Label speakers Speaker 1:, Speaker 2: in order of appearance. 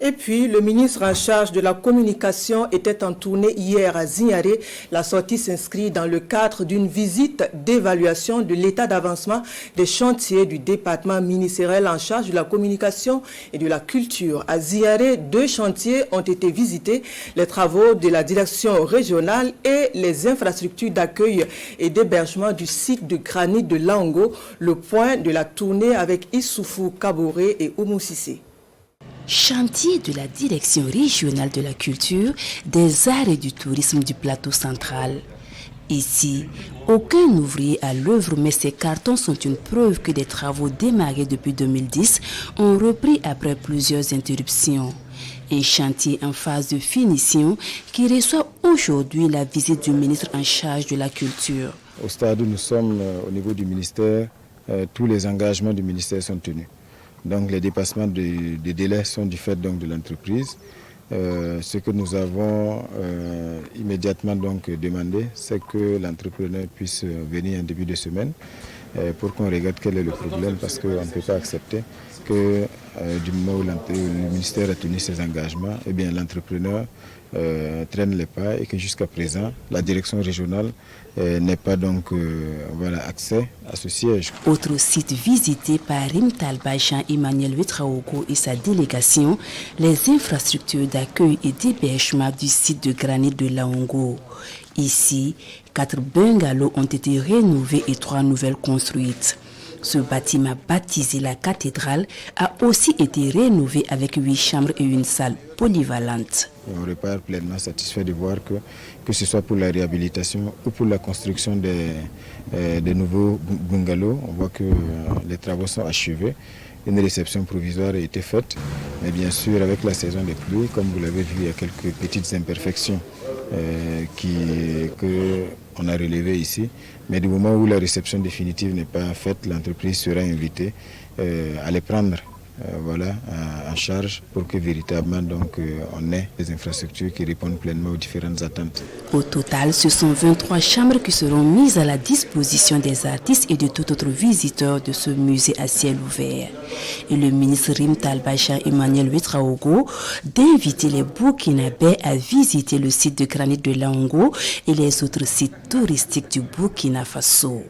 Speaker 1: Et puis, le ministre en charge de la communication était en tournée hier à Zignaré. La sortie s'inscrit dans le cadre d'une visite d'évaluation de l'état d'avancement des chantiers du département ministériel en charge de la communication et de la culture. À Zignaré, 2 chantiers ont été visités, les travaux de la direction régionale et les infrastructures d'accueil et d'hébergement du site de granit de Laongo, le point de la tournée avec Issoufou Kaboré et Oumou Sissé.
Speaker 2: Chantier de la Direction régionale de la culture, des arts et du tourisme du plateau central. Ici, aucun ouvrier à l'œuvre, mais ces cartons sont une preuve que des travaux démarrés depuis 2010 ont repris après plusieurs interruptions. Un chantier en phase de finition qui reçoit aujourd'hui la visite du ministre en charge de la culture.
Speaker 3: Au stade où nous sommes au niveau du ministère, tous les engagements du ministère sont tenus. Donc les dépassements des délais sont du fait donc de l'entreprise. Ce que nous avons immédiatement donc demandé, c'est que l'entrepreneur puisse venir en début de semaine pour qu'on regarde quel est le problème, parce qu'on ne peut pas accepter que du moment où le ministère a tenu ses engagements, eh bien l'entrepreneur traîne les pas et que jusqu'à présent, la direction régionale n'ait pas donc accès à ce siège.
Speaker 2: Autre site visité par Rimtal Bajan Emmanuel Ouetraogo et sa délégation, les infrastructures d'accueil et d'hébergement du site de granit de Laongo. Ici, 4 bungalows ont été rénovés et 3 nouvelles construites. Ce bâtiment baptisé la cathédrale a aussi été rénové avec 8 chambres et une salle polyvalente.
Speaker 3: On repart pleinement satisfait de voir que ce soit pour la réhabilitation ou pour la construction des nouveaux bungalows. On voit que les travaux sont achevés. Une réception provisoire a été faite. Mais bien sûr, avec la saison des pluies, comme vous l'avez vu, il y a quelques petites imperfections qu'on a relevées ici. Mais du moment où la réception définitive n'est pas faite, l'entreprise sera invitée à les prendre en charge pour que véritablement on ait des infrastructures qui répondent pleinement aux différentes attentes.
Speaker 2: Au total, ce sont 23 chambres qui seront mises à la disposition des artistes et de tout autre visiteur de ce musée à ciel ouvert. Et le ministre Rimtal Bajan Emmanuel Ouetraogo d'inviter les Burkinabés à visiter le site de granit de Laongo et les autres sites touristiques du Burkina Faso.